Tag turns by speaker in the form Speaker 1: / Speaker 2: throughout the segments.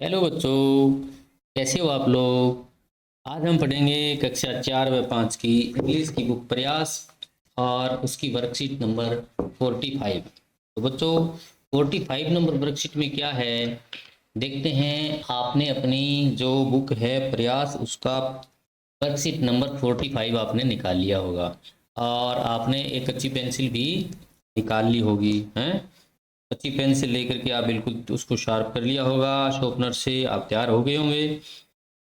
Speaker 1: Hello बच्चों, कैसे हो आप लोग। आज हम पढ़ेंगे कक्षा 4 व 5 की इंग्लिश की बुक प्रयास और उसकी वर्कशीट नंबर 45। तो बच्चों, 45 नंबर वर्कशीट में क्या है देखते हैं। आपने अपनी जो बुक है प्रयास उसका वर्कशीट नंबर 45 आपने निकाल लिया होगा और आपने एक अच्छी पेंसिल भी निकाल ली होगी हैं। अच्छी पेन से लेकर के आप बिल्कुल उसको शार्प कर लिया होगा, शॉर्पनर से आप तैयार हो गए होंगे।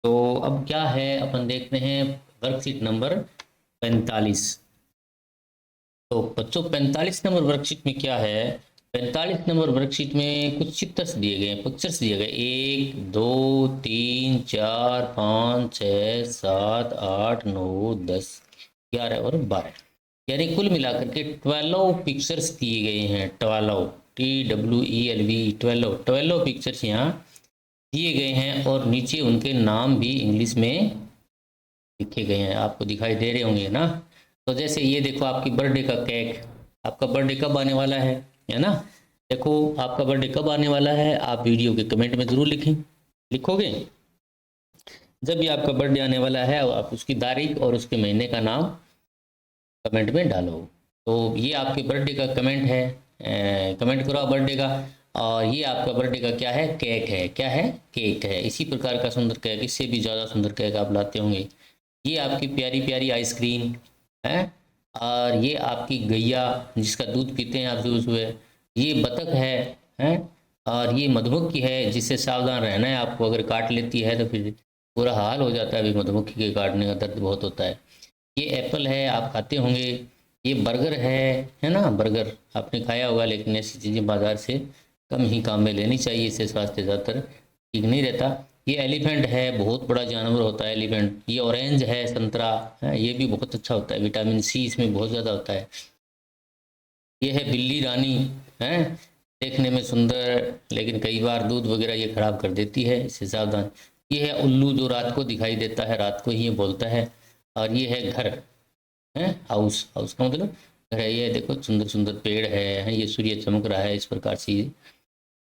Speaker 1: तो अब क्या है, अपन देखते हैं वर्कशीट नंबर 45। तो बच्चों 45 नंबर वर्कशीट में क्या है। 45 नंबर वर्कशीट में कुछ चित्र्स दिए गए हैं, पिक्चर्स दिए गए, 1 2 3 4 5 6 7 8 9 10 11 और 12, यानी कुल मिलाकर के 12 पिक्चर्स दिए गए हैं। 12 TWELV 12 पिक्चर्स यहाँ दिए गए हैं और नीचे उनके नाम भी इंग्लिश में लिखे गए हैं, आपको दिखाई दे रहे होंगे ना। तो जैसे ये देखो, आपकी बर्थडे का केक, आपका बर्थडे कब आने वाला है ना। देखो आपका बर्थडे कब आने वाला है, आप वीडियो के कमेंट में ज़रूर लिखें, लिखोगे। जब भी आपका बर्थडे आने वाला है आप उसकी तारीख और उसके महीने का नाम कमेंट में डालो। तो ये आपके बर्थडे का कमेंट है, कमेंट करो बर्थडे का। और ये आपका बर्थडे का क्या है, केक है, क्या है, केक है। इसी प्रकार का सुंदर केक, इससे भी ज़्यादा सुंदर केक आप लाते होंगे। ये आपकी प्यारी प्यारी आइसक्रीम है। और ये आपकी गैया जिसका दूध पीते हैं आप सुबह सुबह। ये बतख है। और ये मधुमक्खी है जिससे सावधान रहना है आपको, अगर काट लेती है तो फिर बुरा हाल हो जाता है। अभी मधुमक्खी के काटने का दर्द बहुत होता है। ये एप्पल है, आप खाते होंगे। ये बर्गर है ना। बर्गर आपने खाया होगा, लेकिन ऐसी चीज़ें बाज़ार से कम ही काम में लेनी चाहिए, इससे स्वास्थ्य ज़्यादातर ठीक नहीं रहता। ये एलिफेंट है, बहुत बड़ा जानवर होता है एलिफेंट। ये ऑरेंज है, संतरा है, ये भी बहुत अच्छा होता है, विटामिन सी इसमें बहुत ज़्यादा होता है। ये है बिल्ली रानी है, देखने में सुंदर, लेकिन कई बार दूध वगैरह ये खराब कर देती है, इससे सावधान। ये है उल्लू जो रात को दिखाई देता है, रात को ही ये बोलता है। और ये है घर है, हाउस, हाउस का मतलब घर है। ये देखो सुंदर सुंदर पेड़ है, ये सूर्य चमक रहा है, इस प्रकार से।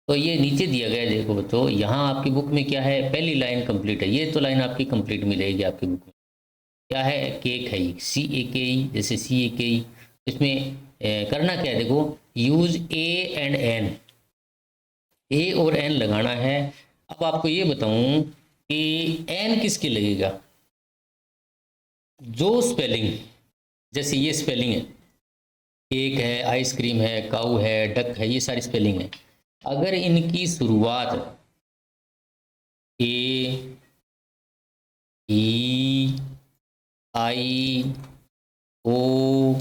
Speaker 1: तो ये नीचे दिया गया है, देखो तो यहाँ आपकी बुक में क्या है, पहली लाइन कंप्लीट है, ये तो लाइन आपकी कंप्लीट मिलेगी आपकी बुक में। क्या है, केक है, CAKE, जैसे CAKE। इसमें करना क्या है, देखो use A and N, A और N लगाना है। अब आपको ये बताऊं कि N किसके लगेगा। जो स्पेलिंग, जैसे ये स्पेलिंग है, केक है, आइसक्रीम है, काऊ है, डक है, ये सारी स्पेलिंग है। अगर इनकी शुरुआत A E I O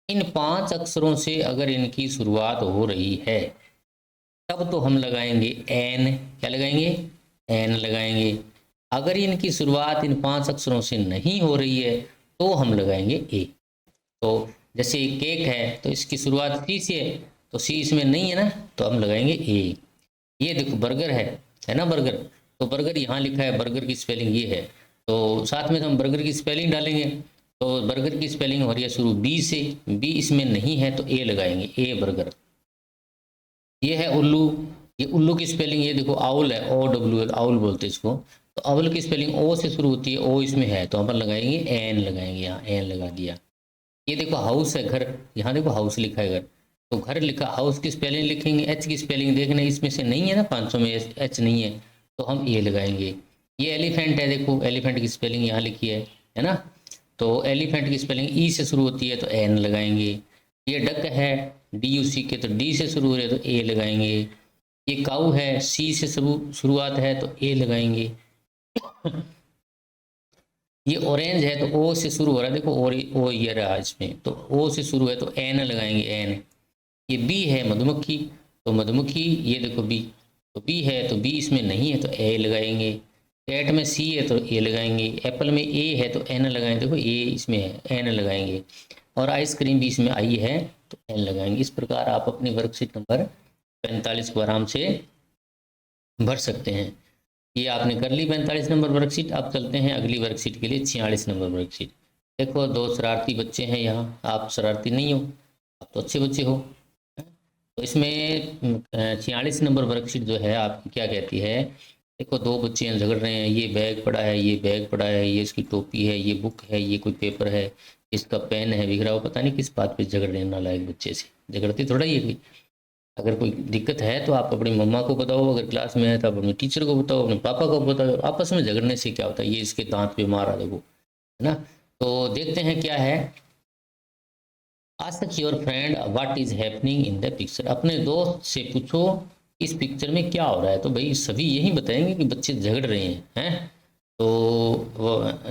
Speaker 1: इन 5 अक्षरों से अगर इनकी शुरुआत हो रही है, तब तो हम लगाएंगे एन। क्या लगाएंगे, एन लगाएंगे। अगर इनकी शुरुआत इन 5 अक्षरों से नहीं हो रही है तो हम लगाएंगे ए। तो जैसे केक है तो इसकी शुरुआत सी से है, तो सी इसमें नहीं है ना, तो हम लगाएंगे ए। ये देखो बर्गर है ना, बर्गर। तो बर्गर यहाँ लिखा है, बर्गर की स्पेलिंग ये है, तो साथ में तो हम बर्गर की स्पेलिंग डालेंगे। तो बर्गर की स्पेलिंग हो रही है शुरू बी से, बी इसमें नहीं है तो ए लगाएंगे, ए बर्गर। ये है उल्लू, ये उल्लू की स्पेलिंग ये देखो, आउल है, OWL, आउल बोलते हैं इसको। तो अवल की स्पेलिंग ओ से शुरू होती है, ओ इसमें है तो अपन लगाएंगे एन, लगाएंगे यहाँ एन लगा दिया। ये देखो हाउस है, घर, यहाँ देखो हाउस लिखा है घर, तो घर लिखा, हाउस की स्पेलिंग लिखेंगे, एच की स्पेलिंग देखना इसमें से नहीं है ना, 500 में एच नहीं है तो हम ए लगाएंगे। ये एलिफेंट है, देखो एलिफेंट की स्पेलिंग यहाँ लिखी है ना। तो एलिफेंट की स्पेलिंग ई से शुरू होती है तो एन लगाएंगे। ये डक है, DUC के, तो डी से शुरू हो रहे तो ए लगाएंगे। ये काऊ है, सी से शुरुआत है तो ए लगाएंगे। ये ऑरेंज है तो ओ से शुरू हो रहा है, देखो और ओ ये रहा इसमें, तो ओ से शुरू है तो एन लगाएंगे, एन। ये बी है, मधुमक्खी, तो मधुमक्खी, ये देखो बी, तो बी है तो बी इसमें नहीं है तो ए लगाएंगे। कैट में सी है तो ए लगाएंगे। एप्पल में ए है तो एन लगाएंगे, देखो ए इसमें है, एन लगाएंगे। और आइसक्रीम भी इसमें आई है तो एन लगाएंगे। इस प्रकार आप अपनी वर्कशीट नंबर 45 को आराम से भर सकते हैं। ये आपने कर ली 45 नंबर वर्कशीट। अब चलते हैं अगली वर्कशीट के लिए, 46 नंबर वर्कशीट। देखो 2 शरारती बच्चे हैं यहाँ, आप शरारती नहीं हो, आप तो अच्छे बच्चे हो। तो इसमें 46 नंबर वर्कशीट जो है आपकी क्या कहती है, देखो दो बच्चे हैं झगड़ रहे हैं, ये बैग पड़ा है, ये बैग पड़ा है, ये इसकी टोपी है, ये बुक है, ये कोई पेपर है, इसका पेन है बिखरा हुआ, पता नहीं किस बात पे झगड़ रहे हैं नालायक बच्चे से। झगड़ते थोड़ा ही है कोई। अगर कोई दिक्कत है तो आप अपनी मम्मा को बताओ, अगर क्लास में है तो आप अपने टीचर को बताओ, अपने पापा को बताओ। आपस में झगड़ने से क्या होता है, ये इसके दांत पे मारा देखो, है ना। तो देखते हैं क्या है। Ask your friend what is happening in the picture. अपने दोस्त से पूछो इस पिक्चर में क्या हो रहा है। तो भाई सभी यही बताएंगे कि बच्चे झगड़ रहे हैं। तो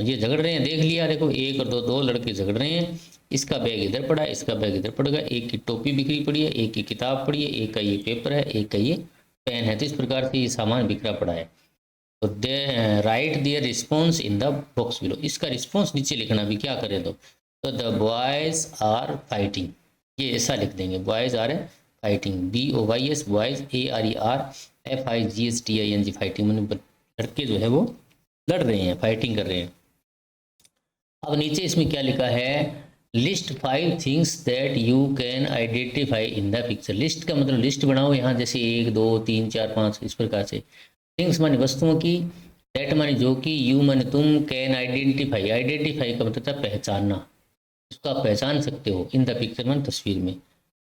Speaker 1: ये झगड़ रहे हैं, देख लिया, देखो एक और दो, दो लड़के झगड़ रहे हैं। इसका बैग इधर पड़ा है, इसका बैग इधर पड़ गया, एक की टोपी बिखरी पड़ी है, एक की किताब पड़ी है, एक का ये पेपर है, एक का ये पेन है। तो इस प्रकार से ये सामान बिखरा पड़ा है। तो they write their response in the box below. इसका रिस्पॉन्स नीचे लिखना भी, क्या करें तो द बॉयज आर फाइटिंग, ये ऐसा लिख देंगे, boys are fighting, BOYS boys, ARER FIGHTING fighting, मतलब लड़के जो है वो लड़ रहे हैं, फाइटिंग कर रहे हैं। अब नीचे इसमें क्या लिखा है, list 5 things that you can identify in the picture. List का मतलब लिस्ट बनाओ यहाँ, जैसे 1 2 3 4 5 इस प्रकार से। थिंग्स माने वस्तुओं की, दैट माने जो कि, यू माने तुम, कैन आइडेंटिफाई, आइडेंटिफाई का मतलब पहचानना, उसको आप पहचान सकते हो, इन द पिक्चर माने तस्वीर में।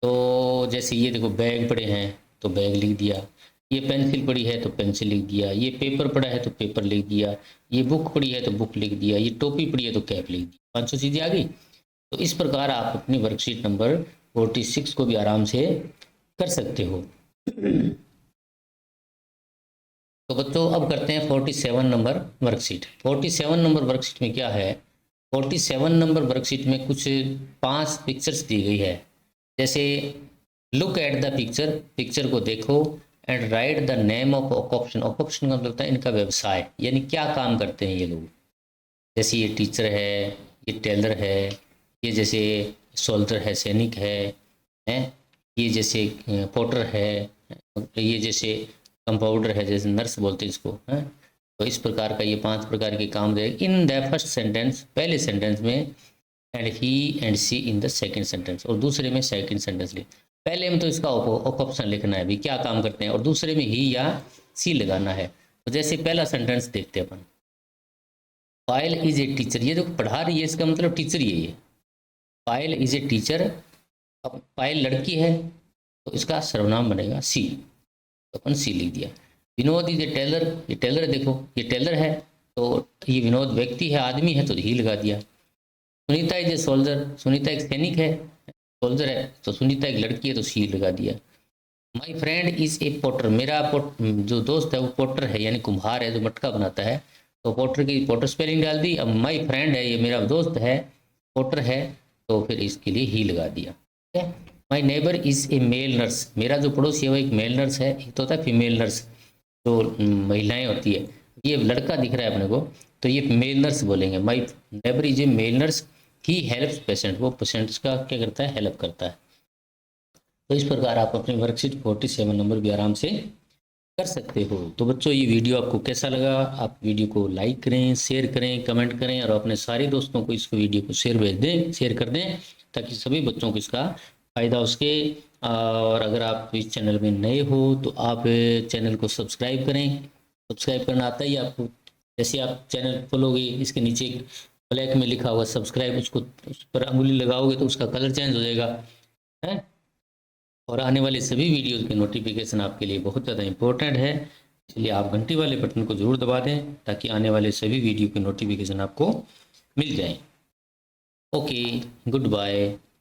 Speaker 1: तो जैसे ये देखो बैग पड़े हैं तो बैग लिख दिया, ये पेंसिल पड़ी है तो पेंसिल लिख दिया, ये पेपर पड़ा है तो पेपर लिख दिया, ये बुक पड़ी है तो बुक लिख दिया, ये टोपी पड़ी है तो कैप लिख दी। 500 चीज़ें आ गई। तो इस प्रकार आप अपनी वर्कशीट नंबर 46 को भी आराम से कर सकते हो। तो बच्चों अब करते हैं 47 नंबर वर्कशीट। 47 नंबर वर्कशीट में क्या है, 47 नंबर वर्कशीट में कुछ 5 पिक्चर्स दी गई है। जैसे look at the picture, picture को देखो, and right the name of occupation. Occupation का मतलब होता है इनका व्यवसाय, यानी क्या काम करते हैं ये लोग। जैसे ये टीचर है, ये टेलर है, ये जैसे सोल्जर है, सैनिक है, ये जैसे पोर्टर है, ये जैसे कंपाउंडर है, जैसे नर्स बोलते हैं इसको, है। तो इस प्रकार का ये 5 प्रकार के काम रहे इन द फर्स्ट सेंटेंस, पहले सेंटेंस में, एंड ही and C in the second sentence, और दूसरे में सेकंड सेंटेंस ले। पहले में तो इसका ऑक्यूपेशन लिखना है भी, क्या काम करते हैं, और दूसरे में ही या सी लगाना है। तो जैसे पहला सेंटेंस देखते हैं अपन, पायल इज ए टीचर, ये जो पढ़ा रही है इसका मतलब टीचर ही है ये। पायल इज ए टीचर, अब पायल लड़की है तो इसका सर्वनाम बनेगा सी, तो अपन सी लिख दिया। विनोद इज ए टेलर, ये टेलर है, देखो ये टेलर है तो ये विनोद व्यक्ति है, आदमी है तो ही लगा दिया। Sunita is a soldier, Sunita एक सैनिक है, सोल्जर है, तो सुनीता एक लड़की है तो सी लगा दिया। My friend is a potter, मेरा जो दोस्त है वो पोटर है, यानी कुम्हार है जो मटका बनाता है, तो पोटर की पोटर स्पेलिंग डाल दी। अब माई फ्रेंड है, ये मेरा दोस्त है, पोटर है, तो फिर इसके लिए ही लगा दिया। ठीक है। My neighbour is a male nurse, मेरा जो पड़ोसी है वो एक मेल नर्स है, एक तो होता है फीमेल नर्स जो महिलाएं होती है, ये लड़का दिख रहा है अपने को तो ये मेल नर्स बोलेंगे। My neighbour is a male nurse, he helps patient, वो पेशेंट्स का क्या करता है, हेल्प करता है। तो इस प्रकार आप अपनी वर्कशीट 47 नंबर भी आराम से कर सकते हो। तो बच्चों ये वीडियो आपको कैसा लगा, आप वीडियो को लाइक करें, शेयर करें, कमेंट करें, और अपने सारे दोस्तों को इस वीडियो को शेयर कर दें, ताकि सभी बच्चों को इसका फ़ायदा उसके। और अगर आप इस चैनल में नए हो तो आप चैनल को सब्सक्राइब करें, सब्सक्राइब करना आता ही आपको। जैसे आप चैनल खोलोगे, इसके नीचे ब्लैक में लिखा हुआ सब्सक्राइब, उसको उस पर उंगली लगाओगे तो उसका कलर चेंज हो जाएगा, है। और आने वाले सभी वीडियोज़ के नोटिफिकेशन आपके लिए बहुत ज़्यादा इंपॉर्टेंट है, इसलिए आप घंटी वाले बटन को ज़रूर दबा दें ताकि आने वाले सभी वीडियो के नोटिफिकेशन आपको मिल जाएं। Okay, good bye.